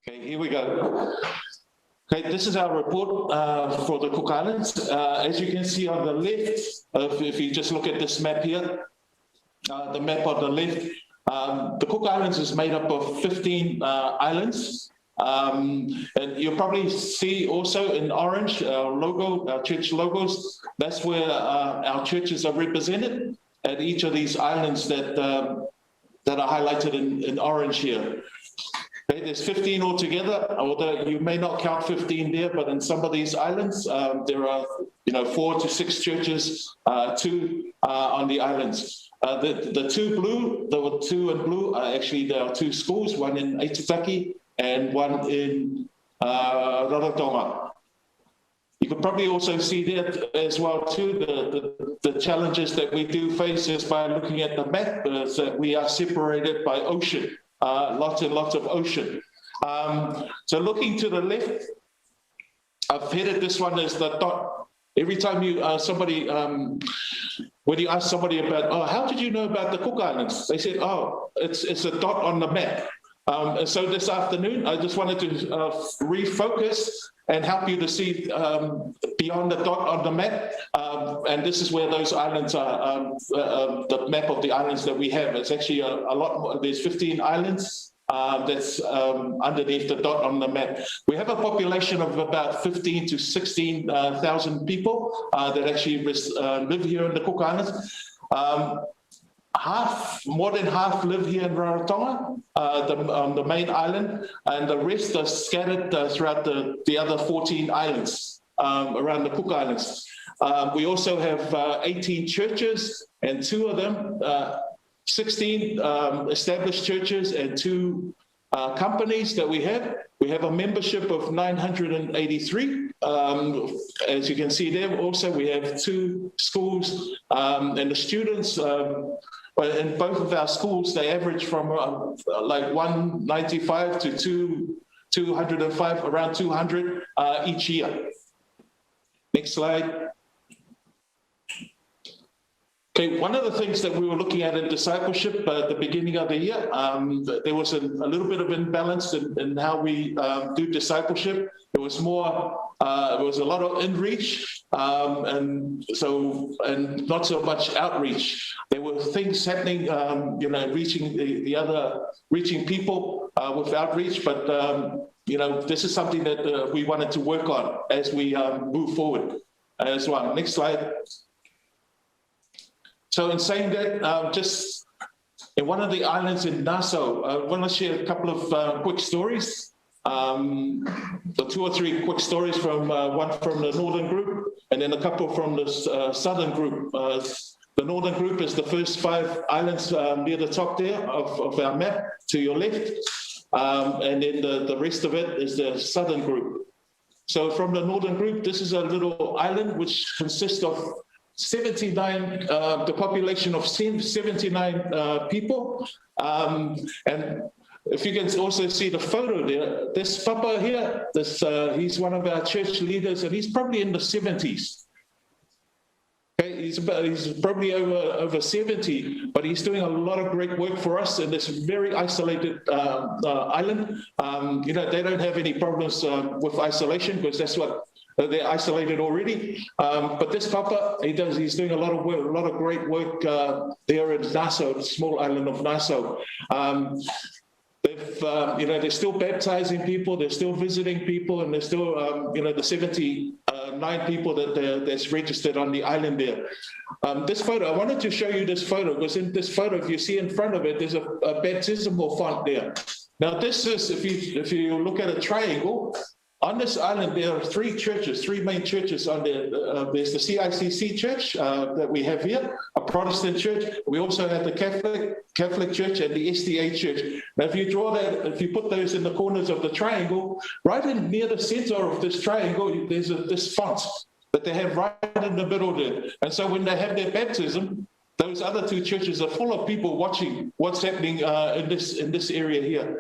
Okay, here we go. Okay, this is our report for the Cook Islands. As you can see on the left, if you just look at this map here, the map on the left, the Cook Islands is made up of 15 islands. And you'll probably see also in orange our logo, our church logos. That's where our churches are represented at each of these islands that are highlighted in orange here. Okay, there's 15 altogether, although you may not count 15 there, but in some of these islands, there are 4 to 6 churches, 2 on the islands. The two in blue are actually, there are 2 schools, one in Aitutaki and one in Rarotonga. You could probably also see that as well too, the challenges that we do face is by looking at the map, is that we are separated by ocean. Lots and lots of ocean. So looking to the left, I've headed this one as the dot. Every time you when you ask somebody about, oh, how did you know about the Cook Islands? They said, oh, it's a dot on the map. And so this afternoon, I just wanted to refocus and help you to see beyond the dot on the map. And this is where those islands are, the map of the islands that we have. It's actually a lot more. There's 15 islands that's underneath the dot on the map. We have a population of about 15 to 16,000 people that actually live here in the Cook Islands. More than half live here in Rarotonga, on the main island, and the rest are scattered throughout the other 14 islands around the Cook Islands. We also have 18 churches, and 2 of them, 16 established churches and 2 companies that we have. We have a membership of 983. As you can see there, also we have 2 schools, and the students, in both of our schools, they average from like 195 to 205, around 200 each year. Next slide. Okay, one of the things that we were looking at in discipleship at the beginning of the year, there was a little bit of imbalance in how we do discipleship. It was more, it was a lot of in-reach, and not so much outreach. There were things happening, reaching people with outreach, but this is something that we wanted to work on as we move forward as well. Next slide. So in saying that, just in one of the islands in Nassau, I want to share a couple of quick stories. 2 or 3 quick stories from one from the northern group, and then a couple from the southern group. The northern group is the first 5 islands near the top there of our map to your left, and then the rest of it is the southern group. So from the northern group, this is a little island which consists of 79, the population of 79 people, and if you can also see the photo there, this papa here, he's one of our church leaders, and he's probably in the 70s. Okay, he's probably over 70, but he's doing a lot of great work for us in this very isolated island. They don't have any problems with isolation, because that's what they're isolated already. But this papa, he's doing a lot of work, a lot of great work there in Nassau, the small island of Nassau. They're still baptizing people, they're still visiting people, and they're still, the 79 people that's registered on the island there. This photo, I wanted to show you this photo, because in this photo, if you see in front of it, there's a baptismal font there. Now this is, if you look at a triangle, on this island, there are 3 main churches on there. There's the CICC church that we have here, a Protestant church. We also have the Catholic church and the SDA church. Now, if you put those in the corners of the triangle, right in near the center of this triangle, there's this font that they have right in the middle there. And so when they have their baptism, those other 2 churches are full of people watching what's happening in this area here.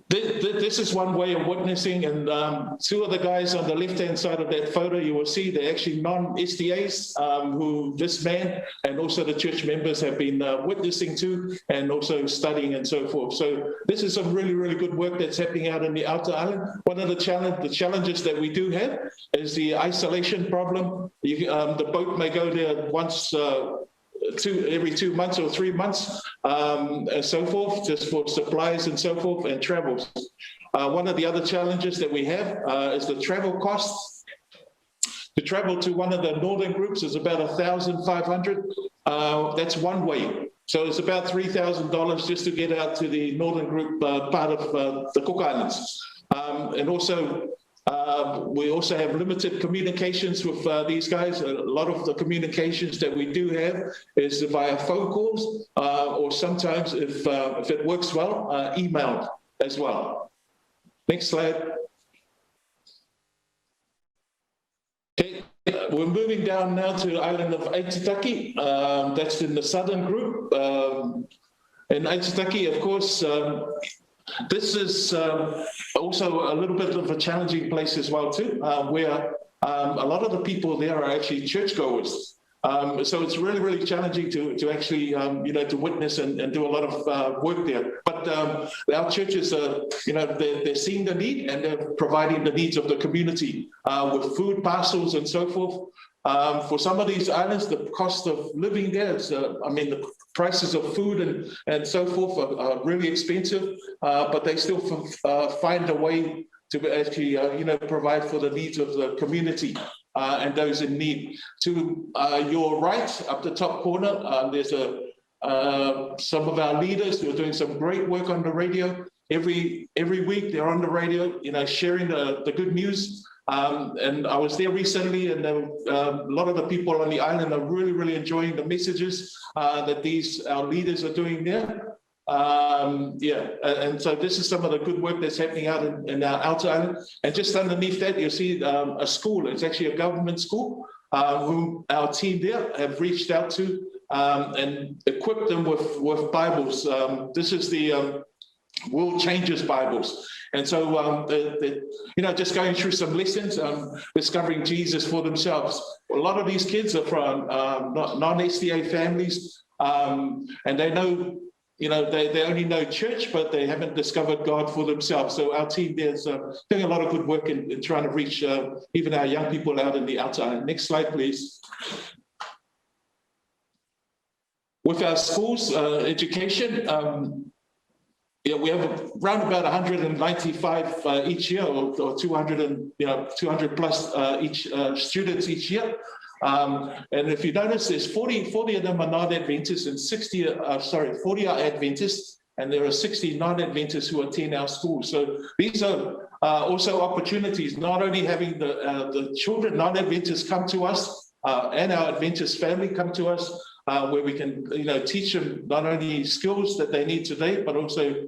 This is one way of witnessing, and two of the guys on the left-hand side of that photo, you will see they're actually non-SDAs who this man and also the church members have been witnessing to and also studying and so forth. So this is some really, really good work that's happening out in the outer island. One of the challenges that we do have is the isolation problem. The boat may go there once every 2 months or 3 months, and so forth, just for supplies and so forth, and travels. One of the other challenges that we have is the travel costs. To travel to one of the northern groups is about $1,500. That's one way. So it's about $3,000 just to get out to the northern group part of the Cook Islands. And also, we also have limited communications with these guys. A lot of the communications that we do have is via phone calls, or sometimes, if it works well, emailed as well. Next slide. Okay, we're moving down now to the island of Aitutaki. That's in the southern group. In Aitutaki, of course, this is also a little bit of a challenging place as well too, where a lot of the people there are actually churchgoers. So it's really, really challenging to actually, to witness and do a lot of work there. But our churches are, they're seeing the need and they're providing the needs of the community with food parcels and so forth. For some of these islands, the cost of living there is, the prices of food and so forth are really expensive, but they still find a way to actually, provide for the needs of the community and those in need. To your right, up the top corner, there's some of our leaders who are doing some great work on the radio. Every week they're on the radio, sharing the good news. And I was there recently, and a lot of the people on the island are really, really enjoying the messages that our leaders are doing there. And so this is some of the good work that's happening out in our outer island. And just underneath that, you'll see a school. It's actually a government school, whom our team there have reached out to and equipped them with Bibles. This is the World Changers Bibles. And so, just going through some lessons, discovering Jesus for themselves. A lot of these kids are from non-SDA families, and they know, they only know church, but they haven't discovered God for themselves. So our team there's doing a lot of good work in trying to reach even our young people out in the outer island. Next slide, please. With our schools, education, we have around about 195 each year, or 200 plus each students each year. And if you notice, there's 40 of them are non-Adventists and 40 are Adventists, and there are 60 non-Adventists who attend our school. So these are also opportunities, not only having the children, non-Adventists come to us, and our Adventist family come to us, where we can, teach them not only skills that they need today, but also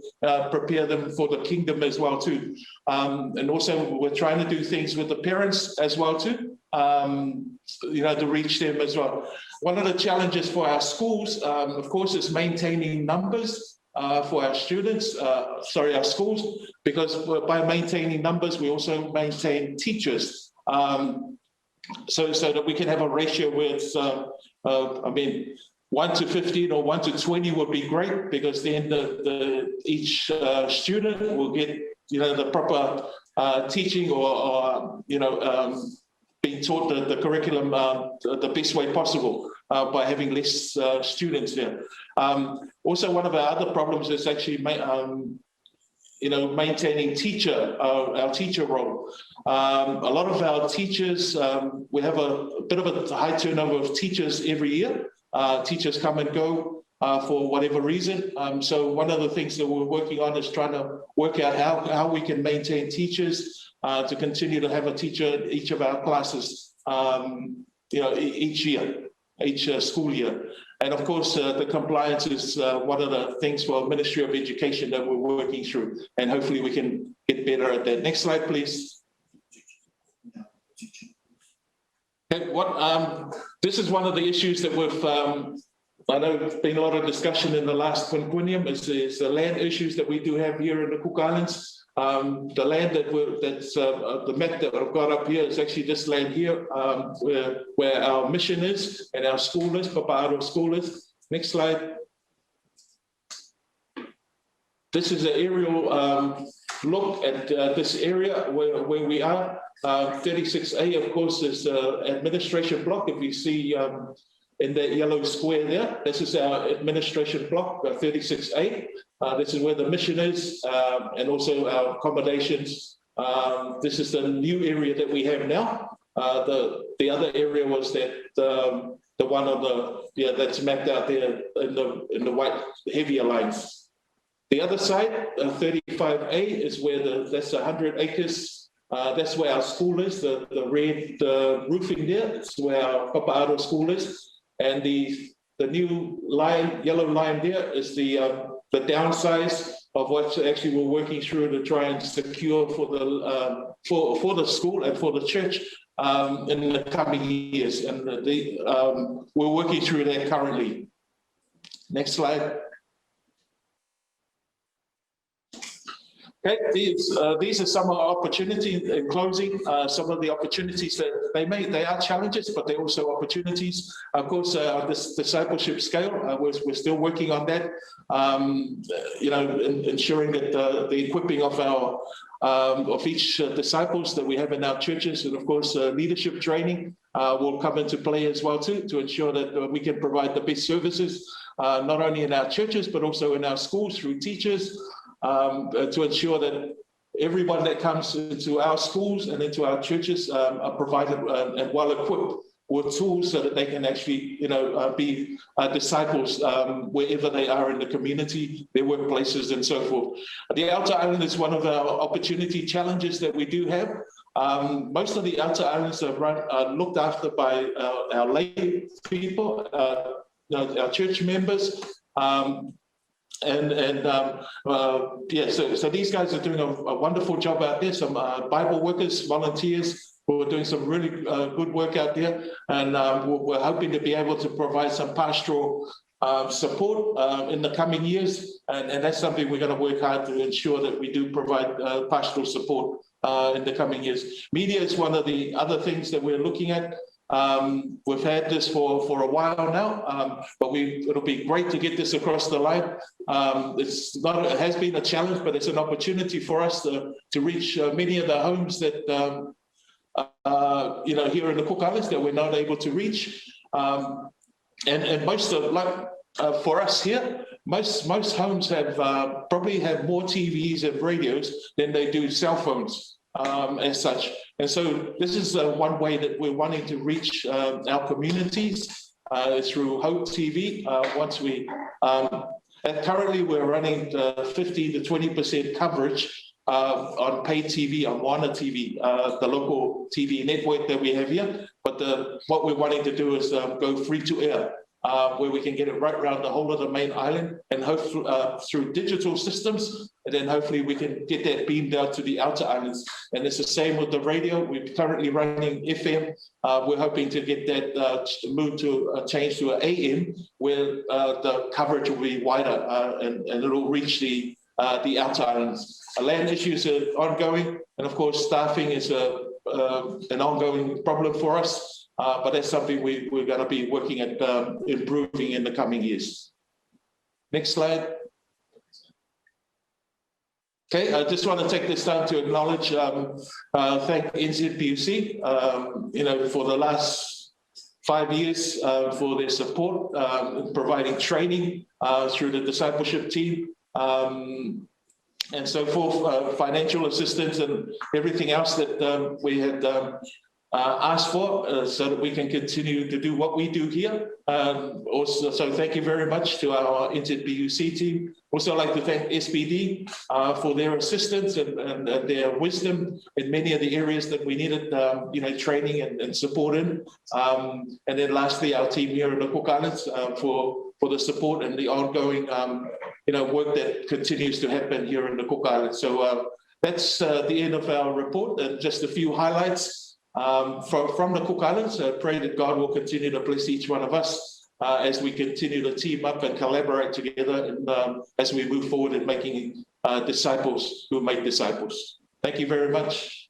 prepare them for the kingdom as well too. And also we're trying to do things with the parents as well too, to reach them as well. One of the challenges for our schools, of course, is maintaining numbers for our students, our schools, because by maintaining numbers, we also maintain teachers. So that we can have a ratio with, 1 to 15 or 1 to 20 would be great, because then each student will get, the proper teaching or being taught the curriculum the best way possible by having less students there. Also, one of our other problems is actually maintaining our teacher role. A lot of our teachers, we have a bit of a high turnover of teachers every year. Teachers come and go for whatever reason. So one of the things that we're working on is trying to work out how we can maintain teachers to continue to have a teacher in each of our classes, each year, each school year. And of course, the compliance is one of the things for Ministry of Education that we're working through, and hopefully we can get better at that. Next slide, please. Okay, this is one of the issues that we've I know there's been a lot of discussion in the last quinquennium is the land issues that we do have here in the Cook Islands. The land that's the map that I've got up here is actually this land here, where our mission is and our school is, Papa'aro School is. Next slide. This is an aerial look at this area where we are. 36A, of course, is administration block. If you see in that yellow square there, this is our administration block, 36A. This is where the mission is, and also our accommodations. This is the new area that we have now. The other area was that the one on the that's mapped out there in the white heavier lines. The other side, 35A, is where that's 100 acres. That's where our school is. The red roofing there. It's where our Papa'aro School is. And the new line, yellow line there, is the downsize of what actually we're working through to try and secure for the school and for the church in the coming years. And we're working through that currently. Next slide. Okay, these are some of the opportunities in closing. Some of the opportunities that they are challenges, but they're also opportunities. Of course, this discipleship scale, we're still working on that. Ensuring that the equipping of each disciples that we have in our churches, and of course, leadership training will come into play as well too, to ensure that we can provide the best services, not only in our churches but also in our schools through teachers. To ensure that everyone that comes into our schools and into our churches are provided and well equipped with tools so that they can actually, be disciples wherever they are in the community, their workplaces, and so forth. The Outer Island is one of our opportunity challenges that we do have. Most of the Outer Islands are looked after by our lay people, our church members. So these guys are doing a wonderful job out there. Some Bible workers, volunteers who are doing some really good work out there, and we're hoping to be able to provide some pastoral support in the coming years, and that's something we're going to work hard to ensure that we do provide pastoral support in the coming years. Media is one of the other things that we're looking at. We've had this for a while now, but it'll be great to get this across the line. It has been a challenge, but it's an opportunity for us to reach many of the homes that here in the Cook Islands that we're not able to reach. And most of for us here, most homes probably have more TVs and radios than they do cell phones. As such. And so this is one way that we're wanting to reach our communities through Hope TV. Currently we're running 15 to 20% coverage on paid TV, on Wana TV, the local TV network that we have here. But what we're wanting to do is go free to air. Where we can get it right around the whole of the main island, and hopefully through digital systems, and then hopefully we can get that beamed out to the Outer Islands. And it's the same with the radio. We're currently running FM. We're hoping to get that moved to change to an AM, where the coverage will be wider and it'll reach the Outer Islands. Land issues are ongoing, and of course staffing is an ongoing problem for us. But that's something we're going to be working at improving in the coming years. Next slide. Okay, I just want to take this time to acknowledge, thank NZPUC, for the last 5 years for their support in providing training through the discipleship team. And so forth, financial assistance and everything else that we had asked for so that we can continue to do what we do here. Also, so thank you very much to our NZPUC team. Also, I'd like to thank SBD for their assistance and their wisdom in many of the areas that we needed, training and support in. And then lastly, our team here in the Cook Islands for the support and the ongoing, work that continues to happen here in the Cook Islands. So that's the end of our report, and just a few highlights from the Cook Islands. I pray that God will continue to bless each one of us as we continue to team up and collaborate together and, as we move forward in making disciples who make disciples. Thank you very much.